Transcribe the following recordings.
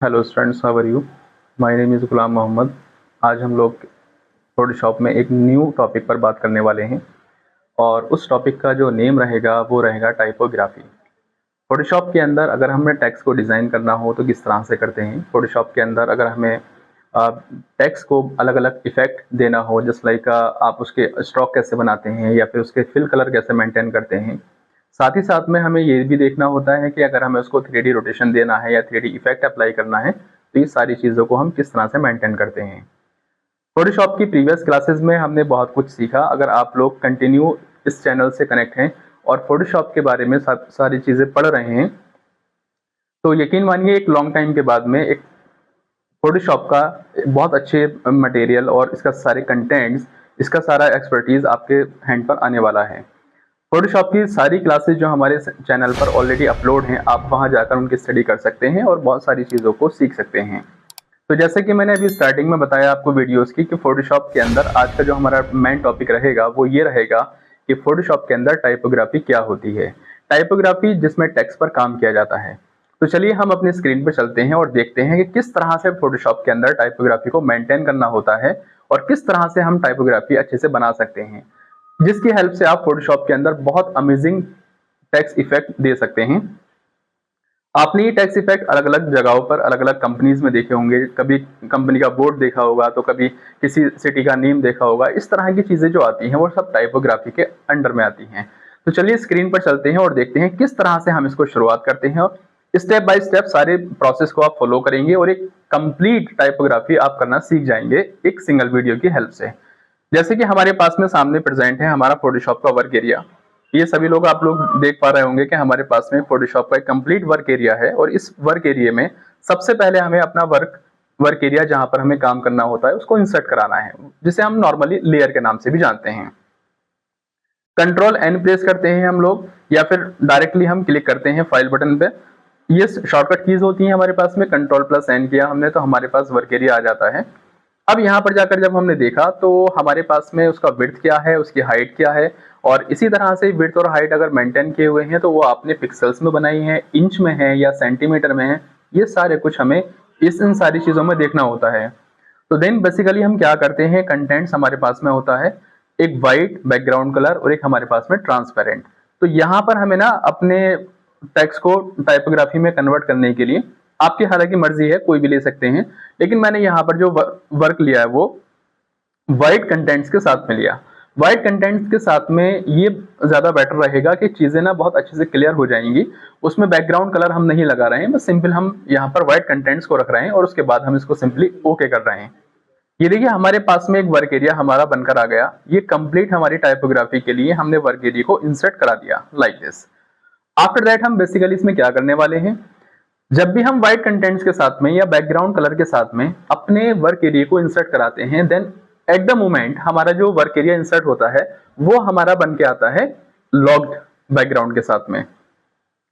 Hello students, how are you? My name is Ghulam Mohammad. आज हम लोग फोटोशॉप में एक न्यू टॉपिक पर बात करने वाले हैं और उस टॉपिक का जो नेम रहेगा वो रहेगा टाइपोग्राफी। फोटोशॉप के अंदर अगर हमें टेक्स्ट को डिज़ाइन करना हो तो किस तरह से करते हैं। फोटोशॉप के अंदर अगर हमें टेक्स्ट को अलग अलग इफेक्ट देना हो, जस्ट लाइक आप उसके स्ट्रोक कैसे बनाते हैं या फिर उसके फिल कलर कैसे मेंटेन करते हैं। साथ ही साथ में हमें ये भी देखना होता है कि अगर हमें उसको 3D रोटेशन देना है या 3D इफेक्ट अप्लाई करना है तो ये सारी चीज़ों को हम किस तरह से मेंटेन करते हैं। फोटोशॉप की प्रीवियस क्लासेस में हमने बहुत कुछ सीखा। अगर आप लोग कंटिन्यू इस चैनल से कनेक्ट हैं और फोटोशॉप के बारे में सारी चीज़ें पढ़ रहे हैं तो यकीन मानिए एक लॉन्ग टाइम के बाद में एक फोटोशॉप का बहुत अच्छे मटेरियल और इसका सारे कंटेंट्स, इसका सारा एक्सपर्टीज आपके हैंड पर आने वाला है। फोटोशॉप की सारी क्लासेस जो हमारे चैनल पर ऑलरेडी अपलोड हैं, आप वहां जाकर उनकी स्टडी कर सकते हैं और बहुत सारी चीज़ों को सीख सकते हैं। तो जैसे कि मैंने अभी स्टार्टिंग में बताया आपको वीडियोस की कि फोटोशॉप के अंदर आज का जो हमारा मेन टॉपिक रहेगा वो ये रहेगा कि फोटोशॉप के अंदर टाइपोग्राफी क्या होती है। टाइपोग्राफी जिसमें टेक्स्ट पर काम किया जाता है। तो चलिए हम अपनी स्क्रीन पर चलते हैं और देखते हैं कि किस तरह से फोटोशॉप के अंदर टाइपोग्राफी को मेंटेन करना होता है और किस तरह से हम टाइपोग्राफी अच्छे से बना सकते हैं, जिसकी हेल्प से आप फोटोशॉप के अंदर बहुत अमेजिंग टेक्स्ट इफेक्ट दे सकते हैं। आपने ये टैक्स इफेक्ट अलग अलग जगहों पर अलग अलग कंपनीज में देखे होंगे। कभी कंपनी का बोर्ड देखा होगा तो कभी किसी सिटी का नेम देखा होगा। इस तरह की चीजें जो आती हैं वो सब टाइपोग्राफी के अंडर में आती हैं। तो चलिए स्क्रीन पर चलते हैं और देखते हैं किस तरह से हम इसको शुरुआत करते हैं और स्टेप बाय स्टेप सारे प्रोसेस को आप फॉलो करेंगे और एक कंप्लीट टाइपोग्राफी आप करना सीख जाएंगे एक सिंगल वीडियो की हेल्प से। जैसे कि हमारे पास में सामने प्रेजेंट है हमारा फोटोशॉप का वर्क एरिया। ये सभी लोग आप लोग देख पा रहे होंगे कि हमारे पास में फोटोशॉप का एक कंप्लीट वर्क एरिया है और इस वर्क एरिया में सबसे पहले हमें अपना वर्क एरिया जहां पर हमें काम करना होता है उसको इंसर्ट कराना है, जिसे हम नॉर्मली लेयर के नाम से भी जानते हैं। कंट्रोल एन प्रेस करते हैं हम लोग या फिर डायरेक्टली हम क्लिक करते हैं फाइल बटन पे। ये शॉर्टकट कीज होती हैं हमारे पास में। कंट्रोल प्लस एन किया हमने तो हमारे पास वर्क एरिया आ जाता है। अब यहाँ पर जाकर जब हमने देखा तो हमारे पास में उसका विड्थ क्या है, उसकी हाइट क्या है और इसी तरह से विड्थ और हाइट अगर मेंटेन किए हुए हैं तो वो आपने पिक्सल्स में बनाई है, इंच में है या सेंटीमीटर में है, ये सारे कुछ हमें इन सारी चीज़ों में देखना होता है। तो देन बेसिकली हम क्या करते हैं, कंटेंट्स हमारे पास में होता है एक वाइट बैकग्राउंड कलर और एक हमारे पास में ट्रांसपेरेंट। तो यहाँ पर हमें ना अपने टेक्स्ट को टाइपोग्राफी में कन्वर्ट करने के लिए आपकी हालांकि मर्जी है, कोई भी ले सकते हैं, लेकिन मैंने यहाँ पर जो वर्क लिया है वो वाइट कंटेंट्स के साथ में लिया। वाइट कंटेंट्स के साथ में ये ज्यादा बेटर रहेगा कि चीजें ना बहुत अच्छे से क्लियर हो जाएंगी। उसमें बैकग्राउंड कलर हम नहीं लगा रहे हैं, बस सिंपल हम यहाँ पर व्हाइट कंटेंट्स को रख रहे हैं और उसके बाद हम इसको सिंपली ओके कर रहे हैं। ये देखिए हमारे पास में एक वर्क एरिया हमारा बनकर आ गया। ये कंप्लीट हमारी टाइपोग्राफी के लिए हमने वर्क एरिया को इंसर्ट करा दिया लाइक दिस। आफ्टर दैट हम बेसिकली इसमें क्या करने वाले हैं, जब भी हम व्हाइट कंटेंट्स के साथ में या बैकग्राउंड कलर के साथ में अपने वर्क एरिया को इंसर्ट कराते हैं, देन एट द मोमेंट हमारा जो वर्क एरिया इंसर्ट होता है वो हमारा बन के आता है लॉक्ड बैकग्राउंड के साथ में।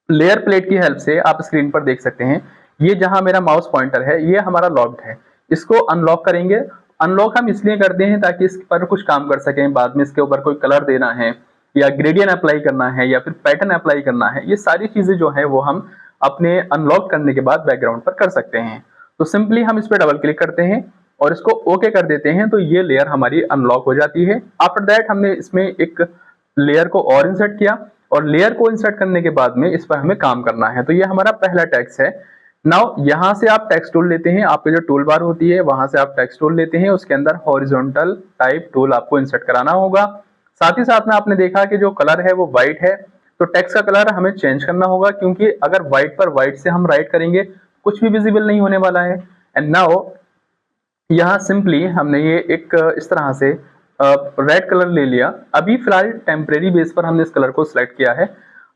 लेयर प्लेट की हेल्प से आप स्क्रीन पर देख सकते हैं, ये जहां मेरा माउस पॉइंटर है ये हमारा लॉक्ड है। इसको अनलॉक करेंगे। अनलॉक हम इसलिए करते हैं ताकि इस पर कुछ काम कर सकें, बाद में इसके ऊपर कोई कलर देना है या ग्रेडियंट अप्लाई करना है या फिर पैटर्न अप्लाई करना है, ये सारी चीजें जो है वो हम अपने अनलॉक करने के बाद बैकग्राउंड पर कर सकते हैं। तो सिंपली हम इस पर डबल क्लिक करते हैं और इसको ओके कर देते हैं तो ये लेयर हमारी अनलॉक हो जाती है। आफ्टर दैट हमने इसमें एक लेयर को और इंसर्ट किया और लेयर को इंसर्ट करने के बाद में इस पर हमें काम करना है। तो ये हमारा पहला टेक्स्ट है। नाउ यहां से आप टेक्स्ट टूल लेते हैं, आपकी जो टूल बार होती है वहां से आप टेक्स्ट टूल लेते हैं, उसके अंदर हॉरिजॉन्टल टाइप टूल आपको इंसर्ट कराना होगा। साथ ही साथ में आपने देखा कि जो कलर है वो व्हाइट है, तो टेक्स्ट का कलर हमें चेंज करना होगा क्योंकि अगर व्हाइट पर व्हाइट से हम राइट करेंगे कुछ भी विजिबल नहीं होने वाला है। एंड नाउ यहाँ सिंपली हमने ये एक इस तरह से रेड कलर ले लिया। अभी फिलहाल टेम्परेरी बेस पर हमने इस कलर को सिलेक्ट किया है।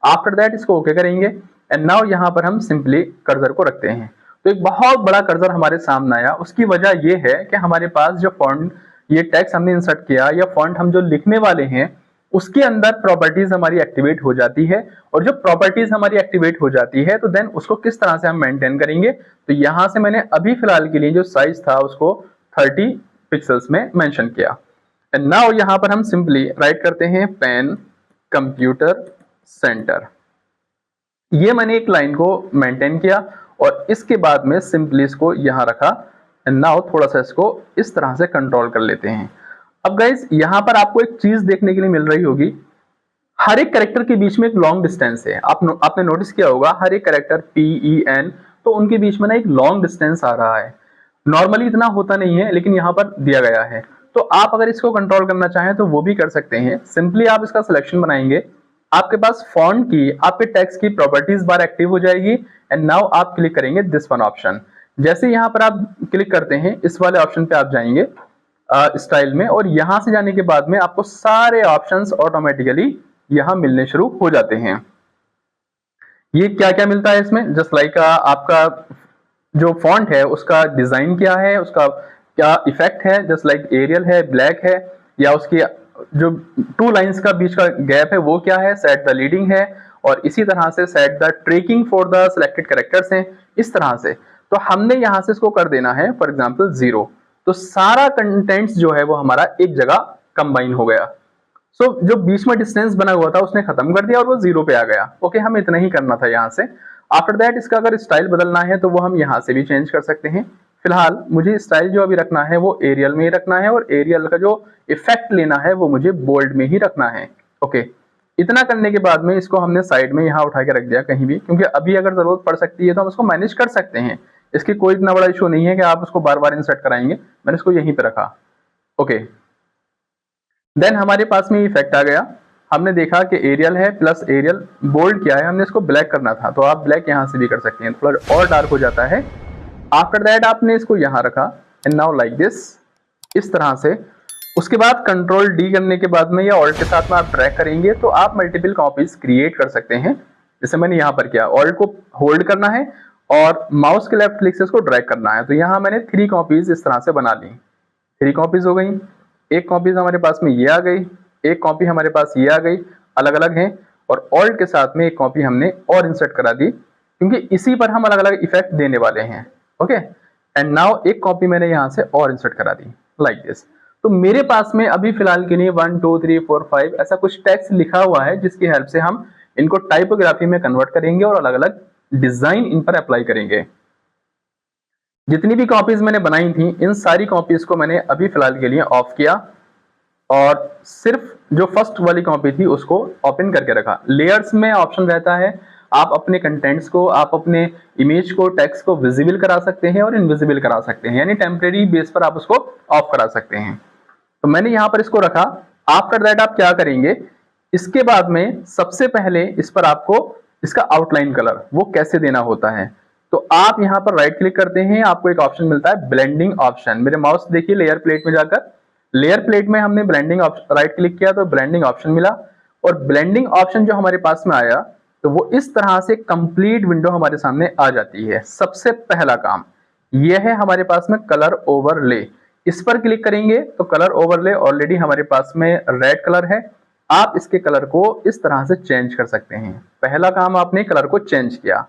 आफ्टर दैट इसको ओके करेंगे एंड नाउ यहाँ पर हम सिंपली कर्सर को रखते हैं। तो एक बहुत बड़ा कर्सर हमारे सामने आया। उसकी वजह ये है कि हमारे पास जो फॉन्ट ये टेक्स्ट हमने इंसर्ट किया या फॉन्ट हम जो लिखने वाले हैं उसके अंदर प्रॉपर्टीज हमारी एक्टिवेट हो जाती है और जब प्रॉपर्टीज हमारी एक्टिवेट हो जाती है तो देन उसको किस तरह से हम मेंटेन करेंगे। तो यहां से मैंने अभी फिलहाल के लिए जो साइज था उसको 30 पिक्सल्स में मेंशन किया। एंड नाउ यहां पर हम सिंपली राइट करते हैं पेन कंप्यूटर सेंटर। ये मैंने एक लाइन को मेंटेन किया और इसके बाद में सिंपली इसको यहाँ रखा एंड नाउ थोड़ा सा इसको इस तरह से कंट्रोल कर लेते हैं। अब गाइस यहाँ पर आपको एक चीज देखने के लिए मिल रही होगी, हर एक कैरेक्टर के बीच में एक लॉन्ग डिस्टेंस है। आपने नोटिस किया होगा हर एक कैरेक्टर PEN, तो उनके बीच में ना एक लॉन्ग डिस्टेंस आ रहा है। नॉर्मली इतना होता नहीं है लेकिन यहाँ पर दिया गया है। तो आप अगर इसको कंट्रोल करना चाहें तो वो भी कर सकते हैं। सिंपली आप इसका सिलेक्शन बनाएंगे, आपके पास फॉन्ट की, आपके टेक्स्ट की प्रॉपर्टीज बार एक्टिव हो जाएगी एंड नाउ आप क्लिक करेंगे दिस वन ऑप्शन। जैसे यहाँ पर आप क्लिक करते हैं इस वाले ऑप्शन पे आप जाएंगे स्टाइल में, और यहां से जाने के बाद में आपको सारे ऑप्शंस ऑटोमेटिकली यहां मिलने शुरू हो जाते हैं। ये क्या क्या मिलता है इसमें, जस्ट लाइक आपका जो फॉन्ट है उसका डिजाइन क्या है, उसका क्या इफेक्ट है, जस्ट लाइक एरियल है, ब्लैक है, या उसकी जो 2 लाइंस का बीच का गैप है वो क्या है, सेट द लीडिंग है, और इसी तरह से set the tracking for the selected characters हैं, इस तरह से। तो हमने यहां से इसको कर देना है फॉर एग्जांपल 0, तो सारा कंटेंट्स जो है वो हमारा एक जगह कंबाइन हो गया। सो जो बीच में डिस्टेंस बना हुआ था उसने खत्म कर दिया और वो 0 पे आ गया। ओके, हमें इतना ही करना था यहाँ से। आफ्टर दैट इसका अगर स्टाइल बदलना है तो वो हम यहाँ से भी चेंज कर सकते हैं। फिलहाल मुझे स्टाइल जो अभी रखना है वो एरियल में ही रखना है, और एरियल का जो इफेक्ट लेना है वो मुझे बोल्ड में ही रखना है। ओके, इतना करने के बाद में इसको हमने साइड में यहाँ उठा के रख दिया कहीं भी, क्योंकि अभी अगर जरूरत पड़ सकती है तो हम उसको मैनेज कर सकते हैं। इसकी कोई इतना बड़ा इशू नहीं है कि आप उसको बार बार इंसर्ट कराएंगे। मैंने इसको यहीं पे रखा। ओके, देन हमारे पास में इफेक्ट आ गया। हमने देखा कि एरियल है प्लस एरियल बोल्ड क्या है, हमने इसको ब्लैक करना था, तो आप ब्लैक यहां से भी कर सकते हैं, थोड़ा और डार्क हो जाता है। आफ्टर दैट आपने इसको यहां रखा एंड नाउ लाइक दिस, इस तरह से। उसके बाद कंट्रोल D करने के बाद में या ऑल्ट के साथ में आप ड्रैग करेंगे तो आप मल्टीपल कॉपीज क्रिएट कर सकते हैं। जैसे मैंने यहाँ पर किया, ऑल्ट को होल्ड करना है और माउस के लेफ्ट क्लिक से इसको ड्रैग करना है। तो यहाँ मैंने 3 कॉपीज इस तरह से बना ली। 3 कॉपीज हो गई। एक कॉपीज हमारे पास में ये आ गई, एक कॉपी हमारे पास ये आ गई, अलग अलग हैं, और ऑल्ट के साथ में एक कॉपी हमने और इंसर्ट करा दी, क्योंकि इसी पर हम अलग अलग इफेक्ट देने वाले हैं। ओके, एंड नाउ एक कॉपी मैंने यहाँ से और इंसर्ट करा दी लाइक दिस। तो मेरे पास में अभी फिलहाल के लिए 1 2 3 4 5 ऐसा कुछ टेक्स्ट लिखा हुआ है, जिसकी हेल्प से हम इनको टाइपोग्राफी में कन्वर्ट करेंगे और अलग अलग डिजाइन इन पर अप्लाई करेंगे। जितनी भी कॉपीज मैंने बनाई थी इन सारी कॉपीज को मैंने अभी फिलहाल के लिए ऑफ किया, और सिर्फ जो फर्स्ट वाली कॉपी थी उसको ओपन करके रखा। लेयर्स में ऑप्शन रहता है, आप अपने कंटेंट्स को, आप अपने इमेज को, टेक्स्ट को विजिबल करा सकते हैं और इनविजिबल करा सकते हैं, यानी टेम्परेरी बेस पर आप उसको ऑफ करा सकते हैं। तो मैंने यहाँ पर इसको रखा। आफ्टर दैट आप क्या करेंगे, इसके बाद में सबसे पहले इस पर आपको इसका आउटलाइन कलर वो कैसे देना होता है। तो आप यहाँ पर राइट क्लिक करते हैं, आपको एक ऑप्शन मिलता है ब्लेंडिंग ऑप्शन। मेरे माउस देखिए लेयर प्लेट में जाकर, लेयर प्लेट में हमने ब्लेंडिंग राइट क्लिक किया तो ब्लेंडिंग ऑप्शन मिला, और ब्लेंडिंग ऑप्शन जो हमारे पास में आया तो वो इस तरह से कंप्लीट विंडो हमारे सामने आ जाती है। सबसे पहला काम यह है हमारे पास में कलर ओवरले। इस पर क्लिक करेंगे तो कलर ओवरले ऑलरेडी हमारे पास में रेड कलर है, आप इसके कलर को इस तरह से चेंज कर सकते हैं। पहला काम आपने कलर को चेंज किया।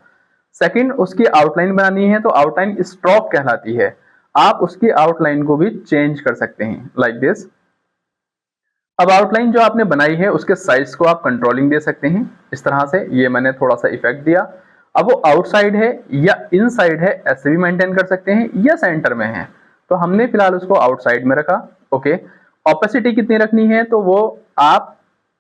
सेकंड, उसकी आउटलाइन बनानी है तो आउटलाइन स्ट्रोक कहलाती है, आप उसकी आउटलाइन को भी चेंज कर सकते हैं लाइक दिस। अब आउटलाइन जो आपने बनाई है उसके साइज को आप कंट्रोलिंग दे सकते हैं इस तरह से। ये मैंने थोड़ा सा इफेक्ट दिया। अब वो आउटसाइड है या इनसाइड है ऐसे भी मेंटेन कर सकते हैं, या सेंटर में है, तो हमने फिलहाल उसको आउटसाइड में रखा। ओके, ऑपेसिटी कितनी रखनी है तो वो आप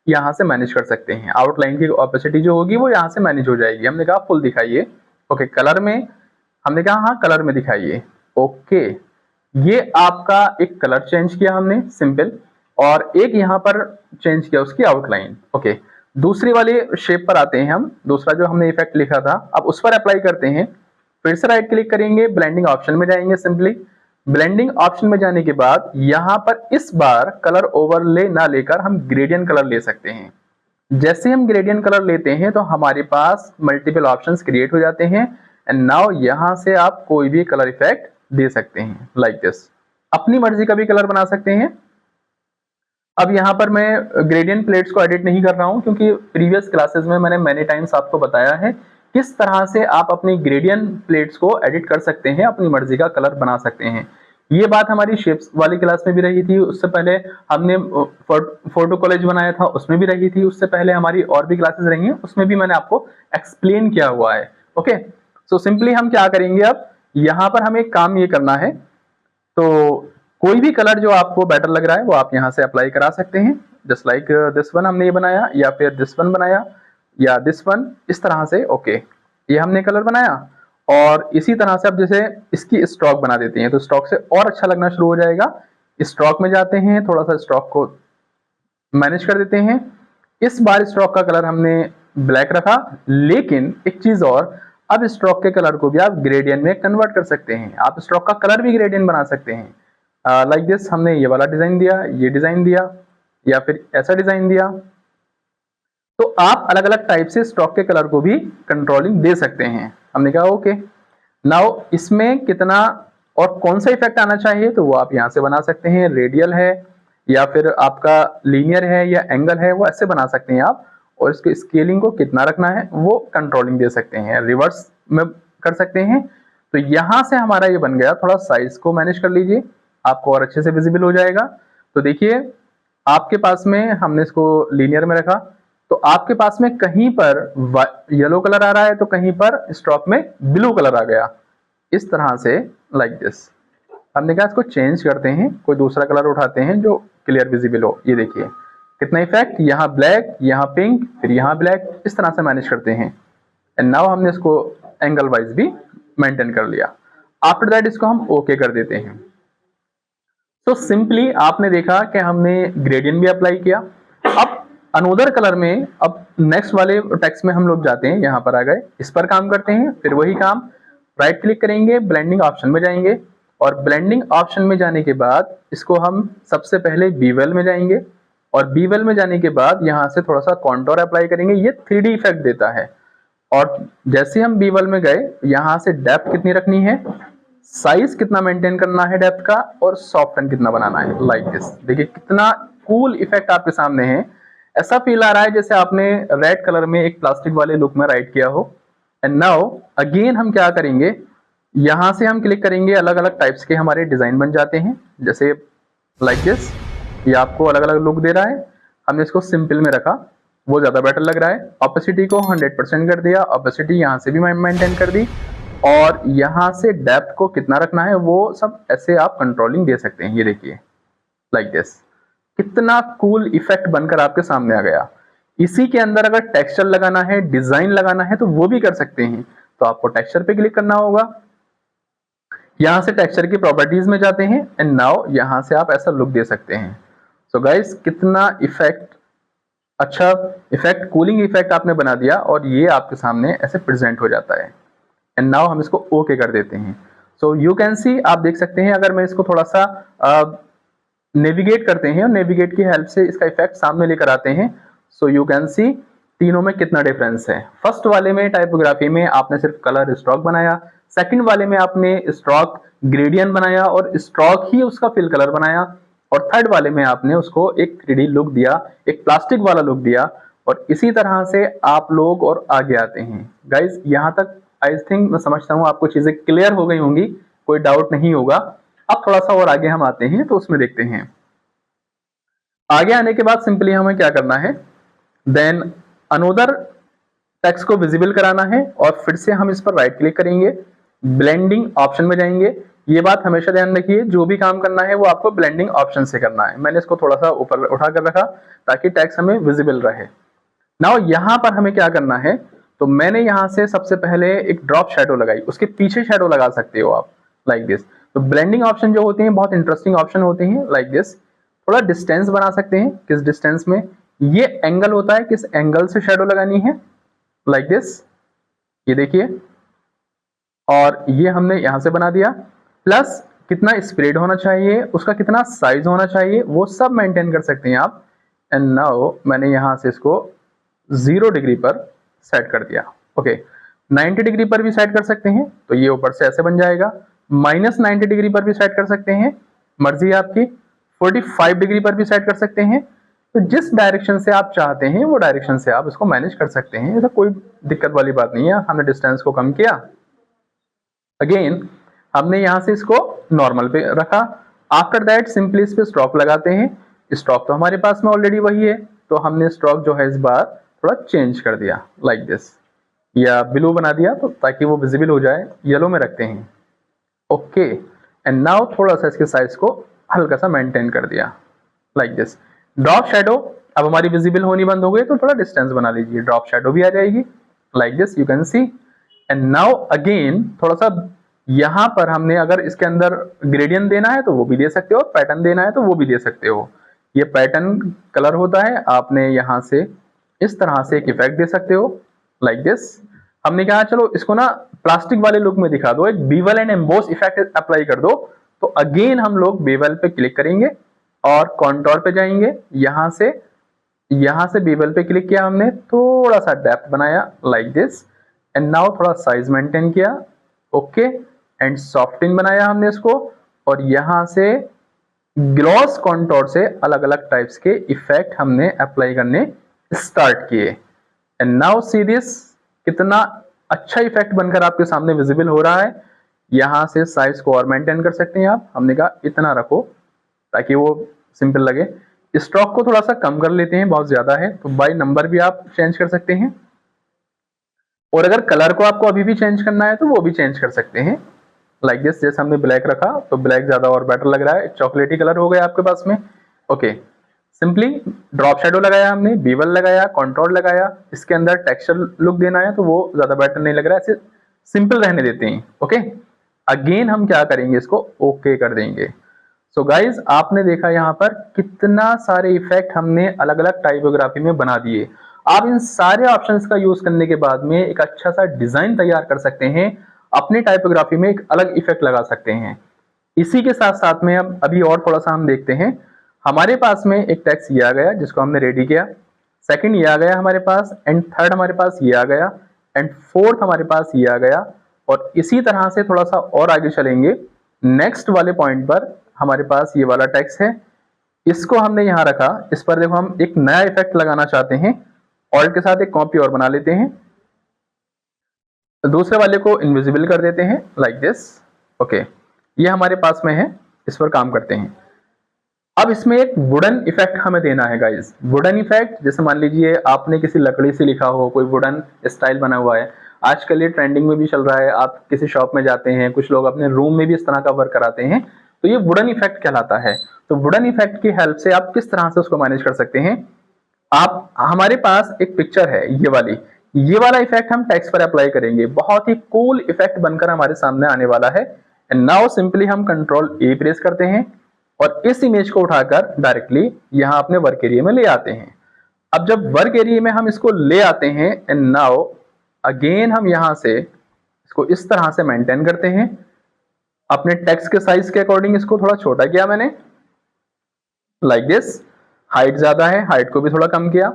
यहां से मैनेज कर सकते हैं। आउटलाइन की ऑपेसिटी जो होगी वो यहां से मैनेज हो जाएगी। हमने कहा फुल दिखाइए। ओके, कलर में हमने कहा हाँ कलर में दिखाइए। ओके, ये आपका एक कलर चेंज किया हमने सिंपल, और एक यहां पर चेंज किया उसकी आउटलाइन। ओके, दूसरी वाली शेप पर आते हैं हम। दूसरा जो हमने इफेक्ट लिखा था अब उस पर अप्लाई करते हैं। फिर से राइट क्लिक करेंगे, ब्लेंडिंग ऑप्शन में जाएंगे। सिंपली ब्लेंडिंग ऑप्शन में जाने के बाद यहां पर इस बार कलर ओवरले ना लेकर हम ग्रेडियंट कलर ले सकते हैं। जैसे हम ग्रेडियंट कलर लेते हैं तो हमारे पास मल्टीपल ऑप्शंस क्रिएट हो जाते हैं, एंड नाउ यहां से आप कोई भी कलर इफेक्ट दे सकते हैं लाइक दिस। अपनी मर्जी का भी कलर बना सकते हैं। अब यहाँ पर मैं ग्रेडियंट प्लेट्स को एडिट नहीं कर रहा हूँ, क्योंकि प्रीवियस क्लासेस में मैंने मैनी टाइम्स आपको बताया है किस तरह से आप अपनी ग्रेडियंट प्लेट्स को एडिट कर सकते हैं, अपनी मर्जी का कलर बना सकते हैं। ये बात हमारी शेप्स वाली क्लास में भी रही थी, उससे पहले हमने फोटो कॉलेज बनाया था उसमें भी रही थी, उससे पहले हमारी और भी क्लासेस रही हैं उसमें भी मैंने आपको एक्सप्लेन किया हुआ है। ओके, सो सिंपली हम क्या करेंगे, अब यहाँ पर हमें काम ये करना है, तो कोई भी कलर जो आपको बेटर लग रहा है वो आप यहाँ से अप्लाई करा सकते हैं। जस्ट लाइक दिस वन हमने ये बनाया, या फिर दिस वन बनाया, या दिस वन, इस तरह से। ओके, ये हमने कलर बनाया, और इसी तरह से अब जैसे इसकी स्ट्रोक बना देते हैं, तो स्ट्रोक से और अच्छा लगना शुरू हो जाएगा। स्ट्रोक में जाते हैं, थोड़ा सा स्ट्रोक को मैनेज कर देते हैं। इस बार स्ट्रोक का कलर हमने ब्लैक रखा, लेकिन एक चीज और, अब स्ट्रोक के कलर को भी आप ग्रेडियंट में कन्वर्ट कर सकते हैं। आप स्ट्रोक का कलर भी ग्रेडियंट बना सकते हैं। लाइक दिस, हमने ये वाला डिजाइन दिया, ये डिजाइन दिया, या फिर ऐसा डिजाइन दिया। तो आप अलग अलग टाइप से स्ट्रोक के कलर को भी कंट्रोलिंग दे सकते हैं। हमने कहा ओके, नाउ इसमें कितना और कौन सा इफेक्ट आना चाहिए, तो वो आप यहाँ से बना सकते हैं। रेडियल है, या फिर आपका लीनियर है, या एंगल है, वो ऐसे बना सकते हैं आप। और इसके स्केलिंग को कितना रखना है वो कंट्रोलिंग दे सकते हैं, रिवर्स में कर सकते हैं। तो यहां से हमारा ये बन गया। थोड़ा साइज को मैनेज कर लीजिए, आपको और अच्छे से विजिबल हो जाएगा। तो देखिए, आपके पास में हमने इसको लीनियर में रखा, तो आपके पास में कहीं पर येलो कलर आ रहा है, तो कहीं पर स्ट्रोक में ब्लू कलर आ गया, इस तरह से। लाइक दिस हमने कहा इसको चेंज करते हैं, कोई दूसरा कलर उठाते हैं जो क्लियर विजिबल हो। ये देखिए कितना इफेक्ट, यहाँ ब्लैक, यहाँ पिंक, फिर यहाँ ब्लैक, इस तरह से मैनेज करते हैं। एंड नाउ हमने इसको एंगल वाइज भी मेंटेन कर लिया। आफ्टर दैट इसको हम ओके कर देते हैं। तो सिंपली आपने देखा कि हमने ग्रेडियंट भी अप्लाई किया। अब अनोदर कलर में, अब नेक्स्ट वाले टेक्स्ट में हम लोग जाते हैं, यहाँ पर आ गए, इस पर काम करते हैं। फिर वही काम, राइट क्लिक करेंगे, ब्लेंडिंग ऑप्शन में जाएंगे, और ब्लेंडिंग ऑप्शन में जाने के बाद इसको हम सबसे पहले बीवेल में जाएंगे, और बीवेल में जाने के बाद यहाँ से थोड़ा सा कॉन्टोर अप्लाई करेंगे। ये 3D इफेक्ट देता है। और जैसे हम बीवेल में गए, यहाँ से डेप्थ कितनी रखनी है, साइज कितना मेंटेन करना है डेप्थ का, और सॉफ्टन कितना बनाना है। लाइक दिस, देखिए कितना कूल इफेक्ट आपके सामने है। ऐसा फील आ रहा है जैसे आपने रेड कलर में एक प्लास्टिक वाले लुक में राइट किया हो। एंड नाउ अगेन हम क्या करेंगे, यहां से हम क्लिक करेंगे, अलग अलग टाइप्स के हमारे डिजाइन बन जाते हैं। जैसे लाइक दिस, ये आपको अलग अलग लुक दे रहा है। हमने इसको सिंपल में रखा, वो ज्यादा बेटर लग रहा है। ऑपेसिटी को 100% कर दिया, ऑपेसिटी यहाँ से भी मेंटेन कर दी, और यहाँ से डेप्थ को कितना रखना है वो सब ऐसे आप कंट्रोलिंग दे सकते हैं। ये देखिए लाइक दिस, कितना कूल इफेक्ट बनकर आपके सामने आ गया। इसी के अंदर अगर टेक्सचर लगाना है, डिजाइन लगाना है, तो वो भी कर सकते हैं। तो आपको टेक्सचर पे क्लिक करना होगा, यहां से टेक्सचर की प्रॉपर्टीज में जाते हैं, एंड नाउ यहां से आप ऐसा लुक दे सकते हैं। सो गाइस, कितना इफेक्ट, अच्छा इफेक्ट, कूलिंग इफेक्ट आपने बना दिया, और ये आपके सामने ऐसे प्रेजेंट हो जाता है। एंड नाउ हम इसको ओके कर देते हैं। सो यू कैन सी, आप देख सकते हैं, अगर मैं इसको थोड़ा सा नेविगेट करते हैं, और नेविगेट की हेल्प से इसका इफेक्ट सामने लेकर आते हैं, सो यू कैन सी तीनों में कितना डिफरेंस है। फर्स्ट वाले में टाइपोग्राफी में आपने सिर्फ कलर स्ट्रोक बनाया, सेकंड वाले में आपने स्ट्रोक ग्रेडियंट बनाया और स्ट्रोक ही उसका फिल कलर बनाया, और थर्ड वाले में आपने उसको एक 3D लुक दिया, एक प्लास्टिक वाला लुक दिया। और इसी तरह से आप लोग और आगे आते हैं। गाइज यहाँ तक आई थिंक, मैं समझता हूँ आपको चीजें क्लियर हो गई होंगी, कोई डाउट नहीं होगा। अब थोड़ा सा और आगे हम आते हैं, तो उसमें देखते हैं। आगे आने के बाद सिंपली हमें क्या करना है, देन अनोदर टेक्स्ट को विजिबल कराना है, और फिर से हम इस पर राइट क्लिक करेंगे, ब्लेंडिंग ऑप्शन में जाएंगे। ये बात हमेशा ध्यान रखिए, जो भी काम करना है वो आपको ब्लेंडिंग ऑप्शन से करना है। मैंने इसको थोड़ा सा ऊपर उठा कर रखा ताकि टेक्स्ट हमें विजिबल रहे। नाउ यहाँ पर हमें क्या करना है, तो मैंने यहाँ से सबसे पहले एक ड्रॉप शैडो लगाई, उसके पीछे शैडो लगा सकते हो आप, लाइक दिस। तो ब्लेंडिंग ऑप्शन जो होते हैं बहुत इंटरेस्टिंग ऑप्शन होते हैं, लाइक दिस। थोड़ा डिस्टेंस बना सकते हैं, किस डिस्टेंस में, ये एंगल होता है, किस एंगल से शैडो लगानी है, लाइक दिस। ये देखिए, और ये हमने यहां से बना दिया। प्लस कितना स्प्रेड होना चाहिए, उसका कितना साइज होना चाहिए, वो सब मेंटेन कर सकते हैं आप। एंड नाउ मैंने यहां से इसको 0 डिग्री पर सेट कर दिया। ओके, 90 डिग्री पर भी सेट कर सकते हैं, तो ये ऊपर से ऐसे बन जाएगा। -90 डिग्री पर भी सेट कर सकते हैं, मर्जी है आपकी। 45 डिग्री पर भी सेट कर सकते हैं। तो जिस डायरेक्शन से आप चाहते हैं वो डायरेक्शन से आप इसको मैनेज कर सकते हैं, ऐसा कोई दिक्कत वाली बात नहीं है। हमने डिस्टेंस को कम किया, अगेन हमने यहां से इसको नॉर्मल पे रखा। आफ्टर दैट सिंपली इस पे स्ट्रोक लगाते हैं। स्ट्रोक तो हमारे पास में ऑलरेडी वही है, तो हमने स्ट्रोक जो है इस बार थोड़ा चेंज कर दिया, लाइक दिस। या ब्लू बना दिया तो ताकि वो विजिबल हो जाए, येलो में रखते हैं। ओके, एंड नाउ थोड़ा सा इसके साइज को हल्का सा मेंटेन कर दिया लाइक दिस। ड्रॉप शेडो अब हमारी विजिबल होनी बंद हो गई तो थोड़ा डिस्टेंस बना लीजिए, ड्रॉप शेडो भी आ जाएगी like this, you can see. And now again थोड़ा सा यहाँ पर हमने अगर इसके अंदर ग्रेडियंट देना है तो वो भी दे सकते हो, पैटर्न देना है तो वो भी दे सकते हो। ये पैटर्न कलर होता है, आपने यहाँ से इस तरह से एक इफेक्ट दे सकते हो लाइक दिस। हमने कहा चलो इसको ना प्लास्टिक वाले लुक में दिखा दो, एक बीवल एंड एम्बोस इफेक्ट अप्लाई कर दो। तो अगेन हम लोग बीवल पे क्लिक करेंगे और कॉन्टोर पे जाएंगे, यहाँ से बीवल पे क्लिक किया हमने, थोड़ा सा डेप्थ बनाया लाइक दिस, एंड नाउ थोड़ा साइज मेंटेन किया, ओके, एंड सॉफ्टिंग बनाया हमने इसको, और यहाँ से ग्लॉस कॉन्टोर से अलग अलग टाइप्स के इफेक्ट हमने अप्लाई करने स्टार्ट किए। एंड नाउ सी दिस, कितना अच्छा इफेक्ट बनकर आपके सामने विजिबल हो रहा है। यहाँ से साइज को और मेंटेन कर सकते हैं आप, हमने कहा इतना रखो ताकि वो सिंपल लगे। स्ट्रोक को थोड़ा सा कम कर लेते हैं, बहुत ज्यादा है तो बाई नंबर भी आप चेंज कर सकते हैं, और अगर कलर को आपको अभी भी चेंज करना है तो वो भी चेंज कर सकते हैं लाइक दिस। जैसे हमने ब्लैक रखा तो ब्लैक ज्यादा और बेटर लग रहा है, चॉकलेटी कलर हो गया आपके पास में। ओके, सिंपली ड्रॉप शेडो लगाया हमने, बीवल लगाया, कॉन्ट्रोल लगाया, इसके अंदर टेक्सचर लुक देना है तो वो ज्यादा बेटर नहीं लग रहा है, ऐसे सिंपल रहने देते हैं। ओके, अगेन हम क्या करेंगे, इसको ओके कर देंगे। सो गाइज आपने देखा यहाँ पर कितना सारे इफेक्ट हमने अलग अलग टाइपोग्राफी में बना दिए। आप इन सारे ऑप्शंस का यूज करने के बाद में एक अच्छा सा डिजाइन तैयार कर सकते हैं, अपने टाइपोग्राफी में एक अलग इफेक्ट लगा सकते हैं। इसी के साथ साथ में अब अभी और थोड़ा सा हम देखते हैं। हमारे पास में एक टेक्स्ट ये आ गया जिसको हमने रेडी किया, सेकंड ये आ गया हमारे पास, एंड थर्ड हमारे पास ये आ गया, एंड फोर्थ हमारे पास ये आ गया, और इसी तरह से थोड़ा सा और आगे चलेंगे, नेक्स्ट वाले पॉइंट पर हमारे पास ये वाला टेक्स्ट है, इसको हमने यहाँ रखा। इस पर देखो हम एक नया इफेक्ट लगाना चाहते हैं, ऑल्ट के साथ एक कॉपी और बना लेते हैं, दूसरे वाले को इनविजिबल कर देते हैं लाइक दिस। ओके, ये हमारे पास में है, इस पर काम करते हैं। अब इसमें एक वुडन इफेक्ट हमें देना है गाइस। वुडन इफेक्ट, जैसे मान लीजिए आपने किसी लकड़ी से लिखा हो, कोई वुडन स्टाइल बना हुआ है, आजकल ये ट्रेंडिंग में भी चल रहा है। आप किसी शॉप में जाते हैं, कुछ लोग अपने रूम में भी इस तरह का वर्क कराते हैं, तो ये वुडन इफेक्ट कहलाता है। तो वुडन इफेक्ट की हेल्प से आप किस तरह से उसको मैनेज कर सकते हैं। आप, हमारे पास एक पिक्चर है ये वाली, ये वाला इफेक्ट हम टेक्स्ट पर अप्लाई करेंगे, बहुत ही कूल इफेक्ट बनकर हमारे सामने आने वाला है। एंड नाउ सिंपली हम कंट्रोल ए प्रेस करते हैं और इस इमेज को उठाकर डायरेक्टली यहाँ अपने वर्क एरिया में ले आते हैं। अब जब वर्क एरिया में हम इसको ले आते हैं, एंड नाउ अगेन हम यहाँ से इसको इस तरह से मेंटेन करते हैं, अपने टेक्स्ट के साइज के अकॉर्डिंग इसको थोड़ा छोटा किया मैंने लाइक दिस। हाइट ज्यादा है, हाइट को भी थोड़ा कम किया।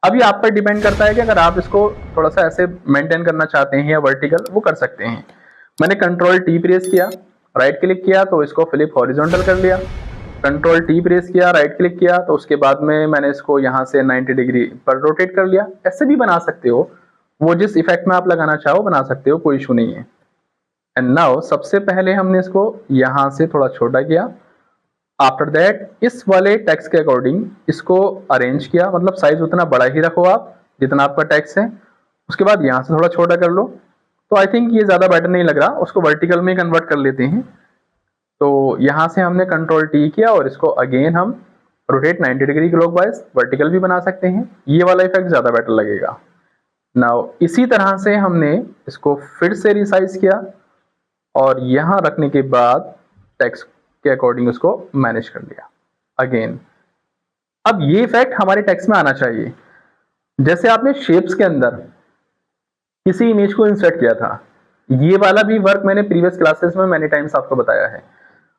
अभी आप पर डिपेंड करता है कि अगर आप इसको थोड़ा सा ऐसे मेंटेन करना चाहते हैं या वर्टिकल, वो कर सकते हैं। मैंने कंट्रोल टी प्रेस किया, राइट क्लिक किया तो इसको फ्लिप हॉरिजॉन्टल कर लिया, कंट्रोल टी प्रेस किया, राइट क्लिक किया तो उसके बाद में मैंने इसको यहाँ से 90 डिग्री पर रोटेट कर लिया। ऐसे भी बना सकते हो, वो जिस इफेक्ट में आप लगाना चाहो बना सकते हो, कोई इशू नहीं है। एंड नाउ सबसे पहले हमने इसको यहाँ से थोड़ा छोटा किया, आफ्टर दैट इस वाले टेक्स्ट के अकॉर्डिंग इसको अरेंज किया, मतलब साइज उतना बड़ा ही रखो आप जितना आपका टेक्स्ट है। उसके बाद यहाँ से थोड़ा छोटा कर लो, तो आई थिंक ये ज्यादा बेटर नहीं लग रहा, उसको वर्टिकल में कन्वर्ट कर लेते हैं। तो यहाँ से हमने कंट्रोल टी किया और इसको अगेन हम रोटेट 90 डिग्री क्लॉकवाइज, वर्टिकल भी बना सकते हैं, ये वाला इफेक्ट ज्यादा बेटर लगेगा। नाउ इसी तरह से हमने इसको फिर से रिसाइज किया और यहाँ रखने के बाद टेक्स्ट के अकॉर्डिंग उसको मैनेज कर लिया अगेन। अब ये इफेक्ट हमारे टेक्स्ट में आना चाहिए। जैसे आपने शेप्स के अंदर किसी इमेज को इंसर्ट किया था, ये वाला भी वर्क मैंने प्रीवियस क्लासेस में मैनी टाइम्स आपको बताया है।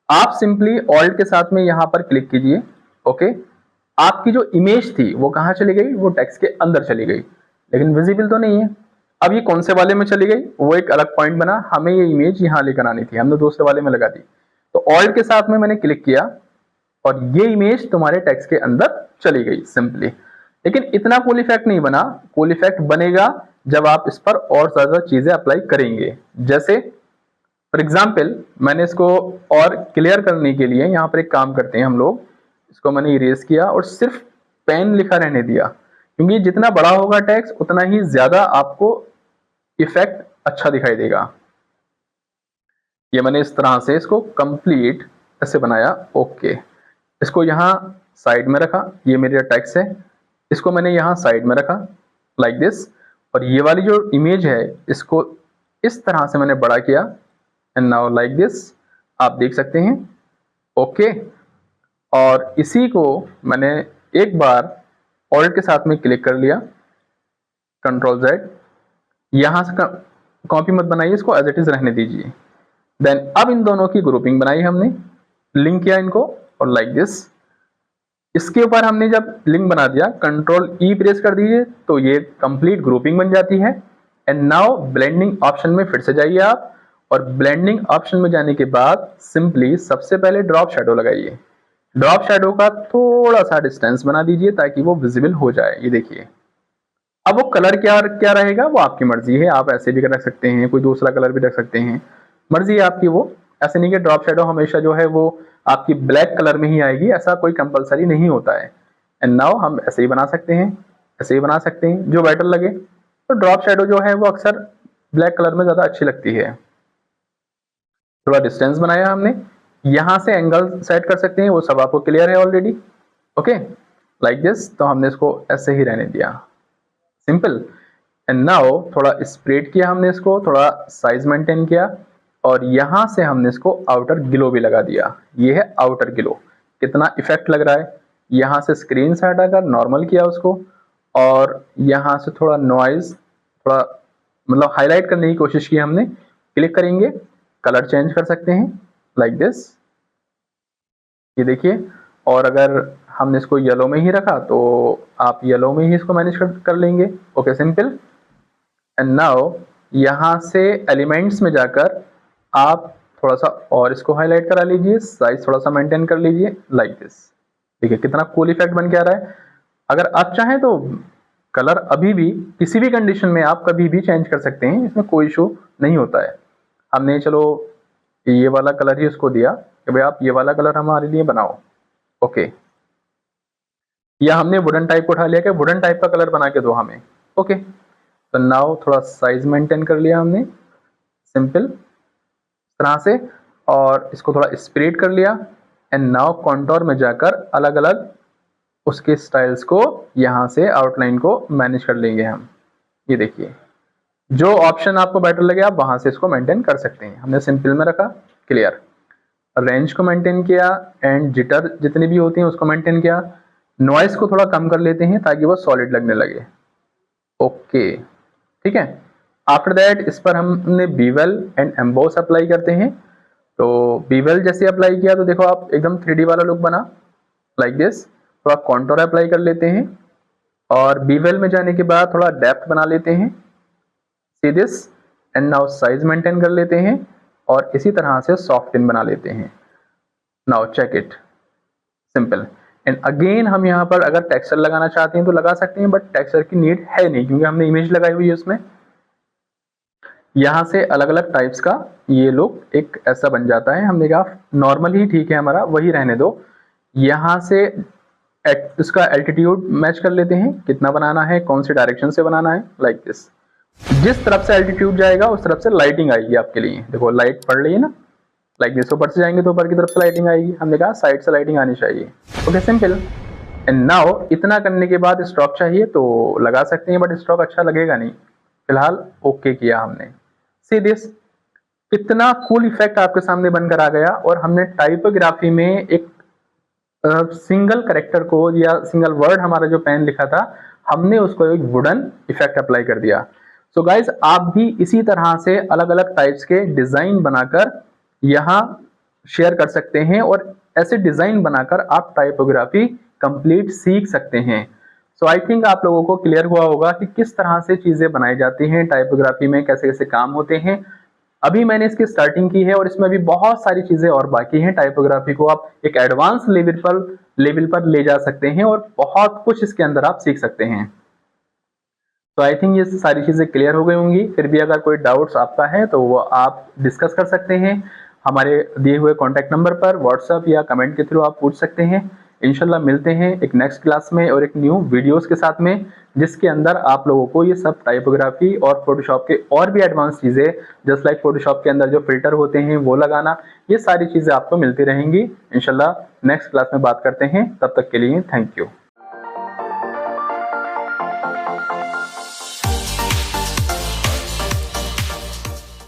आप सिंपली ऑल्ट के साथ में यहाँ पर क्लिक कीजिए, ओके। आपकी जो इमेज थी वो कहाँ चली गई, वो टेक्स्ट के अंदर चली गई, लेकिन विजिबल तो नहीं है। अब ये कौन से वाले में चली गई, वो एक अलग पॉइंट बना, हमें ये इमेज यहाँ लेकर आनी थी, हमने दूसरे वाले में लगा दी। तो ऑल्ट के साथ में मैंने क्लिक किया और ये इमेज तुम्हारे टेक्स्ट के अंदर चली गई सिंपली। लेकिन इतना कूल इफेक्ट नहीं बना, कूल इफेक्ट बनेगा जब आप इस पर और ज्यादा चीजें अप्लाई करेंगे। जैसे फॉर एग्जाम्पल मैंने इसको और क्लियर करने के लिए यहाँ पर एक काम करते हैं हम लोग, इसको मैंने इरेज किया और सिर्फ पेन लिखा रहने दिया, क्योंकि जितना बड़ा होगा टेक्स्ट उतना ही ज्यादा आपको इफेक्ट अच्छा दिखाई देगा। ये मैंने इस तरह से इसको कंप्लीट ऐसे बनाया। ओके, इसको यहाँ साइड में रखा, ये मेरा टेक्स्ट है, इसको मैंने यहाँ साइड में रखा लाइक दिस। और ये वाली जो इमेज है इसको इस तरह से मैंने बड़ा किया एंड नाउ लाइक दिस, आप देख सकते हैं। ओके, और इसी को मैंने एक बार ऑल्ट के साथ में क्लिक कर लिया, कंट्रोल जेड। यहां से कॉपी मत बनाइए, इसको एज इट इज रहने दीजिए। देन अब इन दोनों की ग्रुपिंग बनाई हमने, लिंक किया इनको और लाइक दिस। इसके ऊपर हमने जब लिंक बना दिया, कंट्रोल ई प्रेस कर दीजिए तो ये कंप्लीट ग्रुपिंग बन जाती है। एंड नाउ ब्लेंडिंग ऑप्शन में फिर से जाइए आप, और ब्लेंडिंग ऑप्शन में जाने के बाद सिंपली सबसे पहले ड्रॉप शैडो लगाइए। ड्रॉप शैडो का थोड़ा सा डिस्टेंस बना दीजिए ताकि वो विजिबल हो जाए। ये देखिए, अब वो कलर क्या क्या रहेगा वो आपकी मर्जी है, आप ऐसे भी रख सकते हैं, कोई दूसरा कलर भी रख सकते हैं, मर्जी है आपकी। वो ऐसे नहीं कि ड्रॉप शैडो हमेशा जो है वो आपकी ब्लैक कलर में ही आएगी, ऐसा कोई कंपलसरी नहीं होता है। एंड नाउ हम ऐसे ही बना सकते हैं, ऐसे ही बना सकते हैं, जो बेटर लगे। तो ड्रॉप शैडो जो है वो अक्सर ब्लैक कलर में ज्यादा अच्छी लगती है। थोड़ा डिस्टेंस बनाया हमने, यहां से एंगल सेट कर सकते हैं, वो सब आपको क्लियर है ऑलरेडी। Okay, like this. तो हमने इसको ऐसे ही रहने दिया, सिंपल। एंड नाउ थोड़ा स्प्रेड किया हमने इसको, थोड़ा साइज मेंटेन किया, और यहां से हमने इसको आउटर ग्लो भी लगा दिया। ये है आउटर ग्लो, कितना इफेक्ट लग रहा है। यहां से स्क्रीन से हटाकर नॉर्मल किया उसको, और यहां से थोड़ा नॉइज, थोड़ा मतलब हाईलाइट करने की कोशिश की हमने। क्लिक करेंगे, कलर चेंज कर सकते हैं लाइक दिस, ये देखिए। और अगर हमने इसको येलो में ही रखा तो आप येलो में ही इसको मैनेज कर लेंगे। Okay, simple. एंड नाउ यहां से एलिमेंट्स में जाकर आप थोड़ा सा और इसको हाईलाइट करा लीजिए, साइज थोड़ा सा मेंटेन कर लीजिए लाइक दिस। देखिए कितना कूल इफेक्ट बन के आ रहा है। अगर आप चाहें तो कलर अभी भी किसी भी कंडीशन में आप कभी भी चेंज कर सकते हैं, इसमें कोई इशू नहीं होता है। हमने चलो ये वाला कलर ही उसको दिया कि भाई आप ये वाला कलर हमारे लिए बनाओ। ओके, या हमने वुडन टाइप को उठा लिया कि वुडन टाइप का कलर बना के दो हमें। ओके, तो नाउ थोड़ा साइज मेंटेन कर लिया हमने, सिंपल तरह से, और इसको थोड़ा स्प्रेड कर लिया। एंड नाउ कॉन्टोर में जाकर अलग अलग उसके स्टाइल्स को यहां से आउटलाइन को मैनेज कर लेंगे हम। ये देखिए, जो ऑप्शन आपको बेटर लगे आप वहां से इसको मेंटेन कर सकते हैं। हमने सिंपल में रखा, क्लियर। रेंज को मेंटेन किया, एंड जिटर जितनी भी होती हैं उसको मेंटेन किया। नॉइस को थोड़ा कम कर लेते हैं ताकि वो सॉलिड लगने लगे। ओके, ठीक है। आफ्टर दैट इस पर हमने बीवेल एंड एम्बोस अप्लाई करते हैं। तो बीवेल जैसे अप्लाई किया तो देखो आप एकदम 3D वाला लुक बना लाइक दिस। थोड़ा कॉन्टोर अप्लाई कर लेते हैं, और बीवेल में जाने के बाद थोड़ा डेप्थ बना लेते हैं, see this. And now size maintain कर लेते हैं, और इसी तरह से सॉफ्ट इन बना लेते हैं। Now check it, simple. And again हम यहाँ पर अगर टेक्सचर लगाना चाहते हैं तो लगा सकते हैं, बट टेक्सचर की नीड है नहीं क्योंकि हमने इमेज लगाई हुई है उसमें। यहाँ से अलग अलग टाइप्स का ये लुक एक ऐसा बन जाता है। हमने कहा नॉर्मल ही ठीक है, हमारा वही रहने दो। यहाँ से उसका एल्टीट्यूड मैच कर लेते हैं, कितना बनाना है, कौन सी डायरेक्शन से बनाना है, लाइक दिस। जिस तरफ से एल्टीट्यूड जाएगा उस तरफ से लाइटिंग आएगी आपके लिए। देखो लाइट पड़ रही है ना, लाइक दिस। ऊपर से जाएंगे तो ऊपर की तरफ से लाइटिंग आएगी, हमने कहा साइड से लाइटिंग आनी चाहिए। Okay, simple. एंड नाउ इतना करने के बाद स्ट्रोक चाहिए तो लगा सकते हैं, बट स्ट्रोक अच्छा लगेगा नहीं। फिलहाल ओके किया हमने। सी दिस, कितना कूल इफेक्ट आपके सामने बनकर आ गया। और हमने टाइपोग्राफी में एक सिंगल करेक्टर को या सिंगल वर्ड हमारा जो पेन लिखा था, हमने उसको एक वुडन इफेक्ट अप्लाई कर दिया। सो गाइज, आप भी इसी तरह से अलग अलग टाइप्स के डिजाइन बनाकर यहाँ शेयर कर सकते हैं, और ऐसे डिजाइन बनाकर आप टाइपोग्राफी कंप्लीट सीख सकते हैं। सो आई थिंक आप लोगों को क्लियर हुआ होगा कि किस तरह से चीजें बनाई जाती हैं टाइपोग्राफी में, कैसे कैसे काम होते हैं। अभी मैंने इसकी स्टार्टिंग की है और इसमें भी बहुत सारी चीजें और बाकी हैं। टाइपोग्राफी को आप एक एडवांस लेवल पर ले जा सकते हैं, और बहुत कुछ इसके अंदर आप सीख सकते हैं। तो आई थिंक ये सारी चीजें क्लियर हो गई होंगी। फिर भी अगर कोई डाउट्स आपका है तो वो आप डिस्कस कर सकते हैं हमारे दिए हुए कॉन्टैक्ट नंबर पर, व्हाट्सएप या कमेंट के थ्रू आप पूछ सकते हैं। इंशाल्लाह मिलते हैं एक नेक्स्ट क्लास में और एक न्यू वीडियोस के साथ में, जिसके अंदर आप लोगों को ये सब टाइपोग्राफी और फोटोशॉप के और भी एडवांस चीज़ें, जस्ट लाइक फोटोशॉप के अंदर जो फिल्टर होते हैं वो लगाना, ये सारी चीज़ें आपको मिलती रहेंगी। इंशाल्लाह नेक्स्ट क्लास में बात करते हैं, तब तक के लिए थैंक यू।